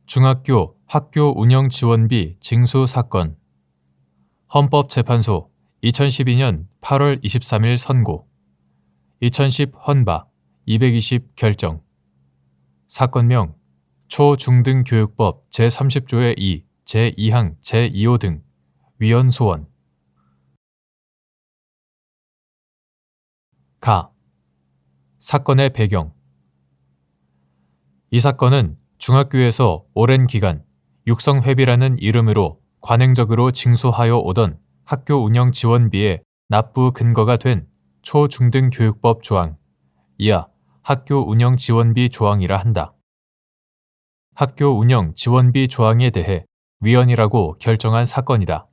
중학교 학교 운영 지원비 징수 사건. 헌법재판소 2012년 8월 23일 선고. 2010 헌바 220 결정. 사건명 초중등교육법 제30조의 2, 제2항, 제2호 등. 위헌 소원. 가. 사건의 배경. 이 사건은 중학교에서 오랜 기간 육성회비라는 이름으로 관행적으로 징수하여 오던 학교 운영 지원비의 납부 근거가 된 초중등교육법 조항, 이하 학교 운영 지원비 조항이라 한다. 학교 운영 지원비 조항에 대해 위헌이라고 결정한 사건이다.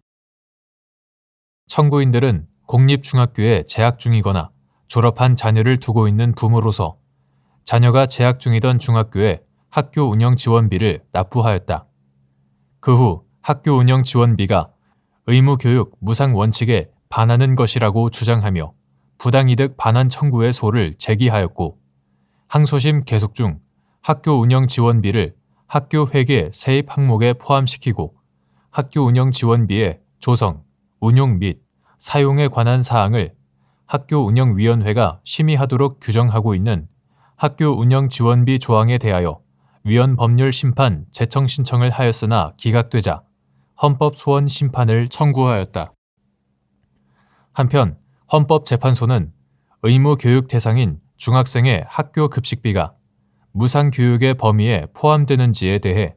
청구인들은 공립중학교에 재학 중이거나 졸업한 자녀를 두고 있는 부모로서 자녀가 재학 중이던 중학교에 학교 운영 지원비를 납부하였다. 그 후 학교 운영 지원비가 의무교육 무상 원칙에 반하는 것이라고 주장하며 부당이득 반환 청구의 소를 제기하였고, 항소심 계속 중 학교 운영 지원비를 학교 회계 세입 항목에 포함시키고 학교 운영 지원비의 조성, 운용 및 사용에 관한 사항을 학교운영위원회가 심의하도록 규정하고 있는 학교 운영 지원비 조항에 대하여 위헌 법률 심판 제청 신청을 하였으나 기각되자 헌법 소원 심판을 청구하였다. 한편 헌법재판소는 의무 교육 대상인 중학생의 학교 급식비가 무상 교육의 범위에 포함되는지에 대해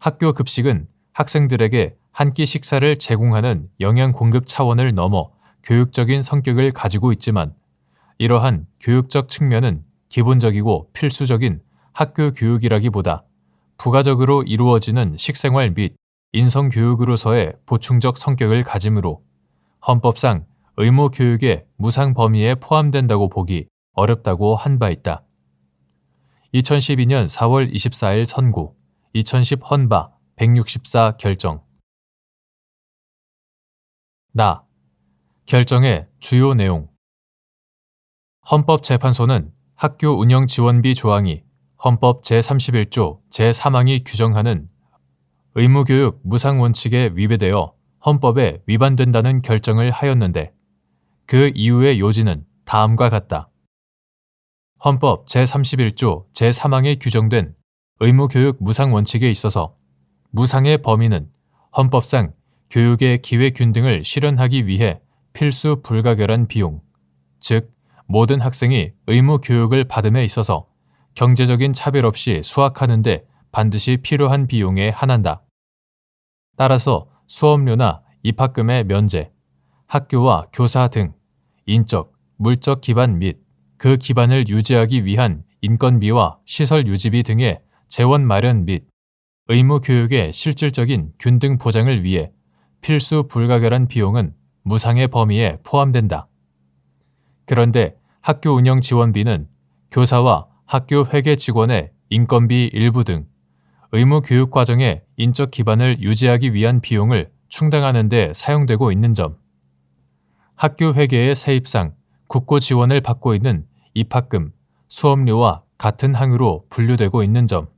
학교 급식은 학생들에게 한 끼 식사를 제공하는 영양 공급 차원을 넘어 교육적인 성격을 가지고 있지만, 이러한 교육적 측면은 기본적이고 필수적인 학교 교육이라기보다 부가적으로 이루어지는 식생활 및 인성교육으로서의 보충적 성격을 가지므로 헌법상 의무 교육의 무상 범위에 포함된다고 보기 어렵다고 한 바 있다. 2012년 4월 24일 선고, 2010 헌바 164 결정. 나. 결정의 주요 내용. 헌법재판소는 학교 운영 지원비 조항이 헌법 제31조 제3항이 규정하는 의무교육 무상 원칙에 위배되어 헌법에 위반된다는 결정을 하였는데, 그 이유의 요지는 다음과 같다. 헌법 제31조 제3항에 규정된 의무교육 무상 원칙에 있어서 무상의 범위는 헌법상 교육의 기회균등을 실현하기 위해 필수 불가결한 비용, 즉 모든 학생이 의무 교육을 받음에 있어서 경제적인 차별 없이 수학하는 데 반드시 필요한 비용에 한한다. 따라서 수업료나 입학금의 면제, 학교와 교사 등 인적, 물적 기반 및 그 기반을 유지하기 위한 인건비와 시설 유지비 등의 재원 마련 및 의무 교육의 실질적인 균등 보장을 위해 필수 불가결한 비용은 무상의 범위에 포함된다. 그런데 학교 운영 지원비는 교사와 학교 회계 직원의 인건비 일부 등 의무 교육 과정의 인적 기반을 유지하기 위한 비용을 충당하는 데 사용되고 있는 점, 학교 회계의 세입상 국고 지원을 받고 있는 입학금, 수업료와 같은 항으로 분류되고 있는 점,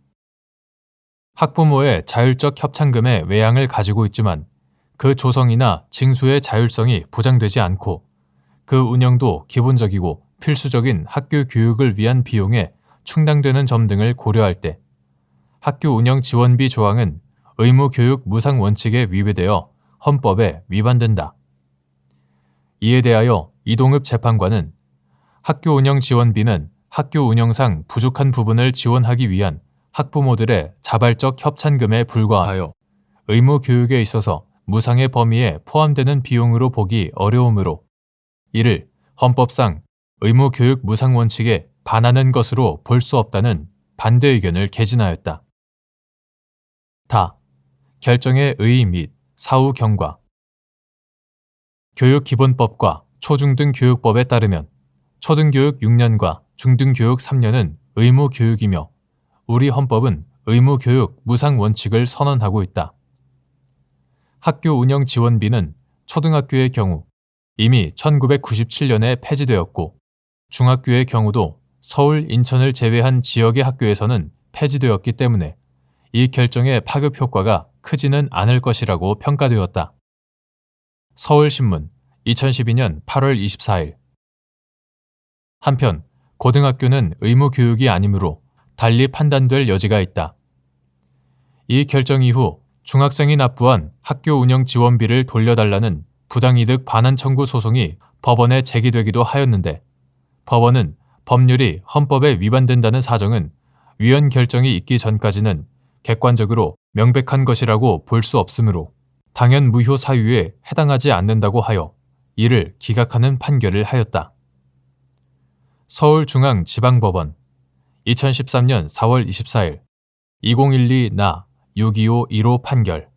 학부모의 자율적 협찬금의 외양을 가지고 있지만 그 조성이나 징수의 자율성이 보장되지 않고 그 운영도 기본적이고 필수적인 학교 교육을 위한 비용에 충당되는 점 등을 고려할 때 학교 운영 지원비 조항은 의무 교육 무상 원칙에 위배되어 헌법에 위반된다. 이에 대하여 이동읍 재판관은 학교 운영 지원비는 학교 운영상 부족한 부분을 지원하기 위한 학부모들의 자발적 협찬금에 불과하여 의무 교육에 있어서 무상의 범위에 포함되는 비용으로 보기 어려우므로 이를 헌법상 의무 교육 무상 원칙에 반하는 것으로 볼 수 없다는 반대 의견을 개진하였다. 다. 결정의 의의 및 사후 경과. 교육기본법과 초중등교육법에 따르면 초등교육 6년과 중등교육 3년은 의무교육이며 우리 헌법은 의무교육 무상 원칙을 선언하고 있다. 학교 운영 지원비는 초등학교의 경우 이미 1997년에 폐지되었고, 중학교의 경우도 서울, 인천을 제외한 지역의 학교에서는 폐지되었기 때문에 이 결정의 파급 효과가 크지는 않을 것이라고 평가되었다. 서울신문 2012년 8월 24일. 한편 고등학교는 의무 교육이 아니므로 달리 판단될 여지가 있다. 이 결정 이후 중학생이 납부한 학교 운영 지원비를 돌려달라는 부당이득 반환 청구 소송이 법원에 제기되기도 하였는데, 법원은 법률이 헌법에 위반된다는 사정은 위헌 결정이 있기 전까지는 객관적으로 명백한 것이라고 볼 수 없으므로 당연 무효 사유에 해당하지 않는다고 하여 이를 기각하는 판결을 하였다. 서울중앙지방법원 2013년 4월 24일 2012 나 625 1호 판결.